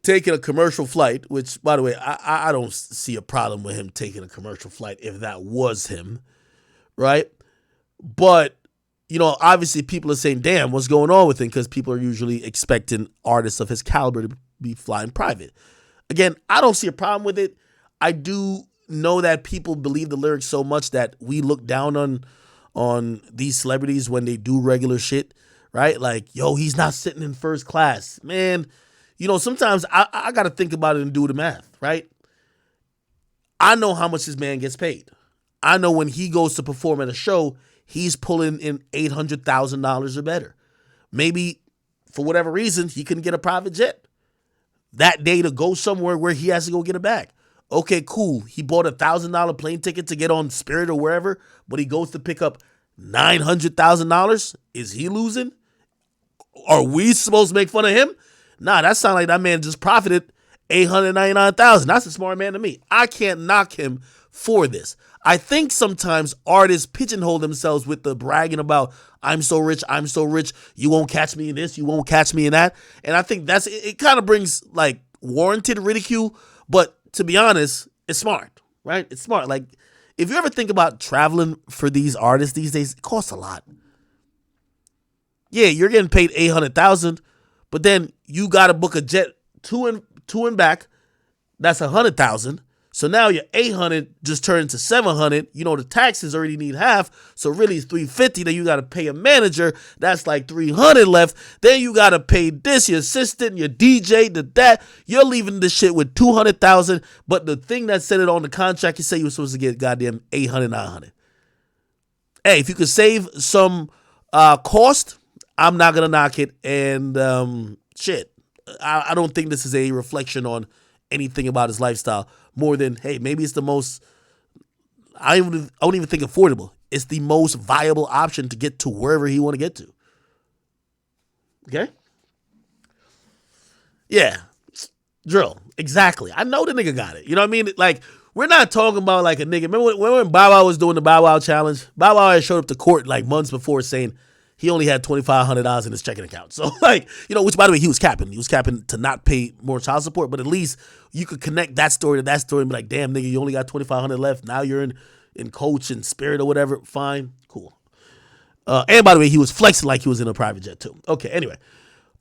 taking a commercial flight, which, by the way, I don't see a problem with him taking a commercial flight if that was him, right? But, obviously people are saying, damn, what's going on with him? Because people are usually expecting artists of his caliber to be flying private. Again, I don't see a problem with it. I do know that people believe the lyrics so much that we look down on these celebrities when they do regular shit, right? Like, yo, he's not sitting in first class. Man, sometimes I got to think about it and do the math, right? I know how much this man gets paid. I know when he goes to perform at a show, he's pulling in $800,000 or better. Maybe for whatever reason, he couldn't get a private jet that day to go somewhere where he has to go get it back. Okay, cool. He bought $1,000 plane ticket to get on Spirit or wherever, but he goes to pick up $900,000. Is he losing? Are we supposed to make fun of him? Nah, that sounds like that man just profited $899,000. That's a smart man to me. I can't knock him for this. I think sometimes artists pigeonhole themselves with the bragging about, I'm so rich, you won't catch me in this, you won't catch me in that. And I think it kind of brings like warranted ridicule, but to be honest, it's smart, right? It's smart. Like, if you ever think about traveling for these artists these days, it costs a lot. Yeah, you're getting paid $800,000, but then you got to book a jet to and back. That's $100,000. So now your 800 just turned to 700. The taxes already need half. So really it's 350. Then you got to pay a manager. That's like 300 left. Then you got to pay this, your assistant, your DJ, that. You're leaving this shit with 200,000. But the thing that said it on the contract, you say you were supposed to get goddamn 800, 900. Hey, if you could save some cost, I'm not going to knock it. And shit, I don't think this is a reflection on anything about his lifestyle more than, hey, maybe it's the most, I don't even think affordable. It's the most viable option to get to wherever he want to get to. Okay? Yeah. Drill. Exactly. I know the nigga got it. You know what I mean? Like, we're not talking about like a nigga. Remember when Bow Wow was doing the Bow Wow challenge? Bow Wow had showed up to court like months before saying he only had $2,500 in his checking account. So, like, which, by the way, he was capping. He was capping to not pay more child support, but at least you could connect that story to that story and be like, damn, nigga, you only got $2,500 left. Now you're in Coach and Spirit or whatever. Fine. Cool. And by the way, he was flexing like he was in a private jet, too. Okay, anyway.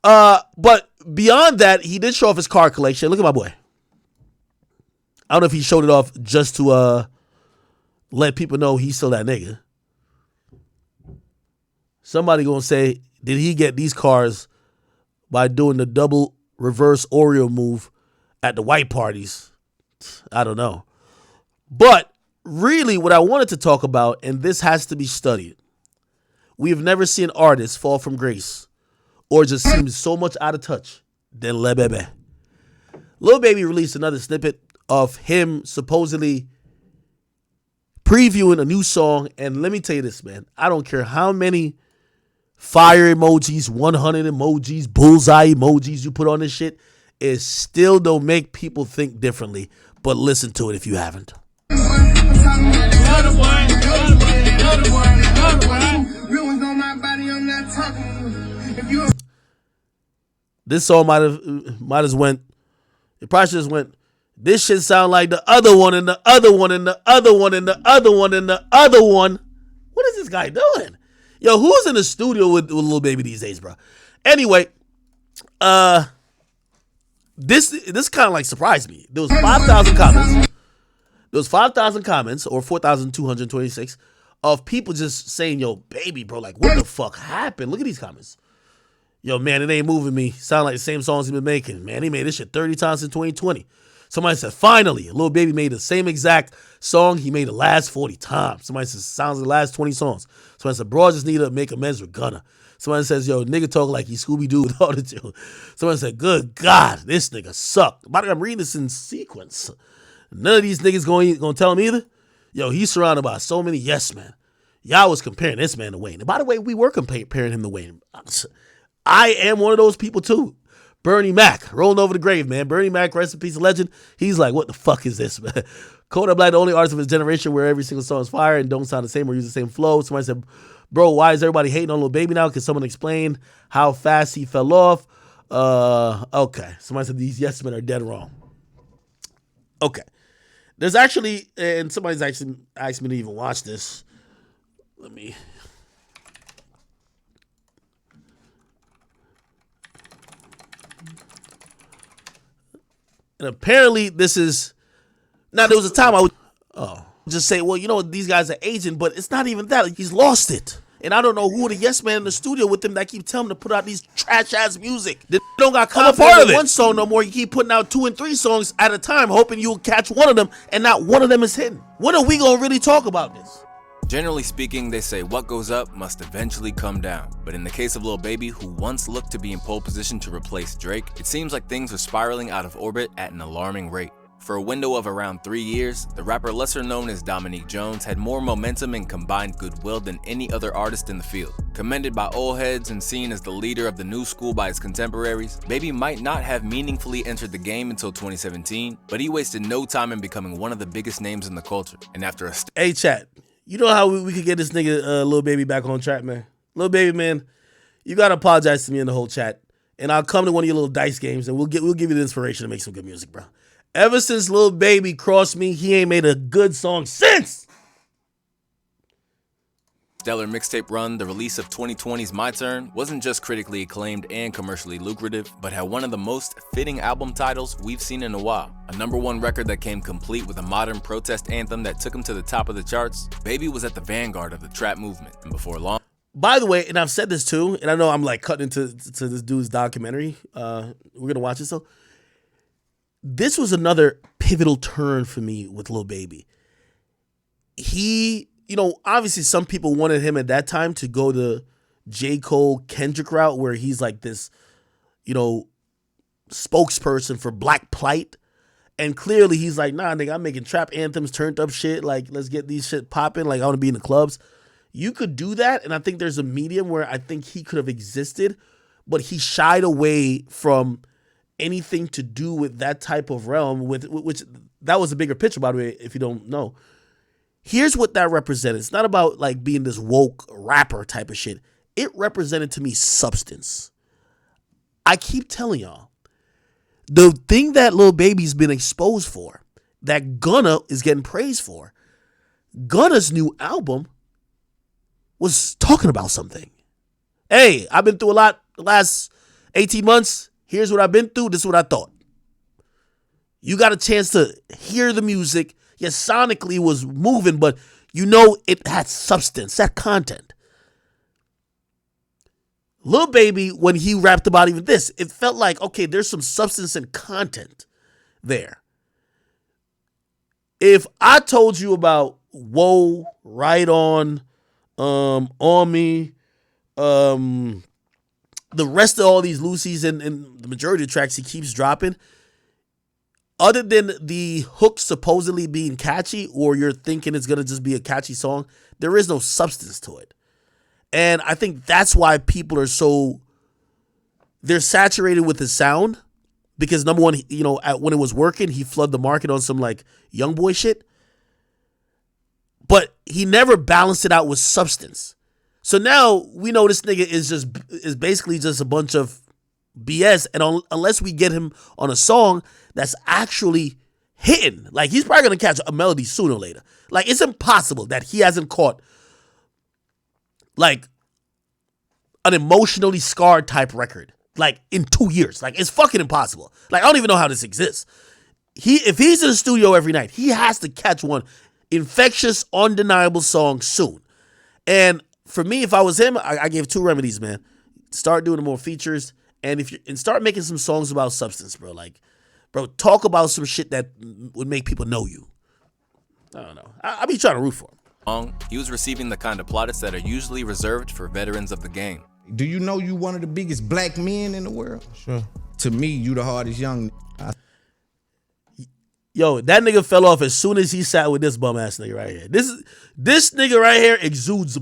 But beyond that, he did show off his car collection. Look at my boy. I don't know if he showed it off just to let people know he's still that nigga. Somebody gonna say, did he get these cars by doing the double reverse Oreo move at the white parties? I don't know. But really what I wanted to talk about, and this has to be studied, we have never seen artists fall from grace or just seem so much out of touch than Lil Baby. Lil Baby released another snippet of him supposedly previewing a new song, and let me tell you this, man. I don't care how many fire emojis, 100 emojis, bullseye emojis you put on this shit, it still don't make people think differently. But listen to it if you haven't. This song might have went, it probably just went, this shit sound like the other one and the other one and the other one and the other one and the other one. What is this guy doing? Yo, who's in the studio with Lil Baby these days, bro? Anyway, this kind of like surprised me. There was 5,000 comments. There was 5,000 comments, or 4,226, of people just saying, yo, Baby, bro, like, what the fuck happened? Look at these comments. Yo, man, it ain't moving me. Sound like the same songs he been making. Man, he made this shit 30 times in 2020. Somebody said, finally, Lil Baby made the same exact song he made the last 40 times. Somebody says, sounds like the last 20 songs. Somebody said, bro, I just need to make amends with Gunna. Somebody says, yo, nigga talk like he Scooby-Doo with auto-tune. Somebody said, good God, this nigga sucked. By the way, I'm reading this in sequence. None of these niggas gonna tell him either. Yo, he's surrounded by so many yes men. Y'all was comparing this man to Wayne. And by the way, we were comparing him to Wayne. I am one of those people too. Bernie Mac, rolling over the grave, man. Bernie Mac, rest in peace, a legend. He's like, what the fuck is this, man? Kodak Black, the only artist of his generation where every single song is fire and don't sound the same or use the same flow. Somebody said, bro, why is everybody hating on Lil Baby now? Can someone explain how fast he fell off? Okay. Somebody said these yes men are dead wrong. Okay. There's actually, and somebody's actually asked me to even watch this. Let me. And apparently this is, now there was a time I would just say, well, you know, these guys are aging, but it's not even that. Like, he's lost it. And I don't know who the yes man in the studio with him that keep telling him to put out these trash ass music. They don't got confidence in one song no more. You keep putting out 2 and 3 songs at a time, hoping you'll catch one of them, and not one of them is hitting. When are we gonna really talk about this? Generally speaking, they say what goes up must eventually come down. But in the case of Lil Baby, who once looked to be in pole position to replace Drake, it seems like things are spiraling out of orbit at an alarming rate. For a window of around 3 years, the rapper lesser known as Dominique Jones had more momentum and combined goodwill than any other artist in the field. Commended by old heads and seen as the leader of the new school by his contemporaries, Baby might not have meaningfully entered the game until 2017, but he wasted no time in becoming one of the biggest names in the culture. And after a hey chat, you know how we could get this nigga Lil Baby back on track, man? Lil Baby, man, you gotta apologize to me in the whole chat, and I'll come to one of your little dice games, and we'll give you the inspiration to make some good music, bro. Ever since Lil Baby crossed me, he ain't made a good song since. stellar mixtape run, the release of 2020's My Turn wasn't just critically acclaimed and commercially lucrative, but had one of the most fitting album titles we've seen in a while. A #1 record that came complete with a modern protest anthem that took him to the top of the charts, Baby was at the vanguard of the trap movement, and before long. By the way, and I've said this too, and I know I'm like cutting into this dude's documentary. We're gonna watch it, so this was another pivotal turn for me with Lil Baby. He, you know, obviously some people wanted him at that time to go the J. Cole, Kendrick route where he's like this, you know, spokesperson for black plight. And clearly he's like, nah, nigga, I'm making trap anthems, turned up shit. Like, let's get these shit popping. Like, I want to be in the clubs. You could do that. And I think there's a medium where I think he could have existed, but he shied away from anything to do with that type of realm, which that was a bigger picture, by the way, if you don't know. Here's what that represented. It's not about like being this woke rapper type of shit. It represented to me substance. I keep telling y'all, the thing that Lil Baby's been exposed for, that Gunna is getting praised for, Gunna's new album was talking about something. Hey, I've been through a lot the last 18 months. Here's what I've been through. This is what I thought. You got a chance to hear the music. Yes, sonically it was moving, but you know it had substance, that content. Lil Baby, when he rapped about even this, it felt like, okay, there's some substance and content there. If I told you about Whoa, Right On Me, the rest of all these Lucy's and the majority of the tracks he keeps dropping, other than the hook supposedly being catchy, or you're thinking it's going to just be a catchy song, there is no substance to it. And I think that's why people are so, they're saturated with his sound, because number one, you know, when it was working, he flooded the market on some like young boy shit, but he never balanced it out with substance. So now we know this nigga is basically just a bunch of BS, and unless we get him on a song that's actually hitting, like he's probably gonna catch a melody sooner or later. Like it's impossible that he hasn't caught like an emotionally scarred type record like in 2 years. Like it's fucking impossible. Like I don't even know how this exists. If he's in the studio every night, he has to catch one infectious, undeniable song soon. And for me, if I was him, I gave 2 remedies, man. Start doing more features, and start making some songs about substance, bro. Like, bro, talk about some shit that would make people know you. I don't know. I be trying to root for him. He was receiving the kind of plaudits that are usually reserved for veterans of the game. Do you know you one of the biggest black men in the world? Sure. To me, you the hardest young. Yo, that nigga fell off as soon as he sat with this bum ass nigga right here. This nigga right here exudes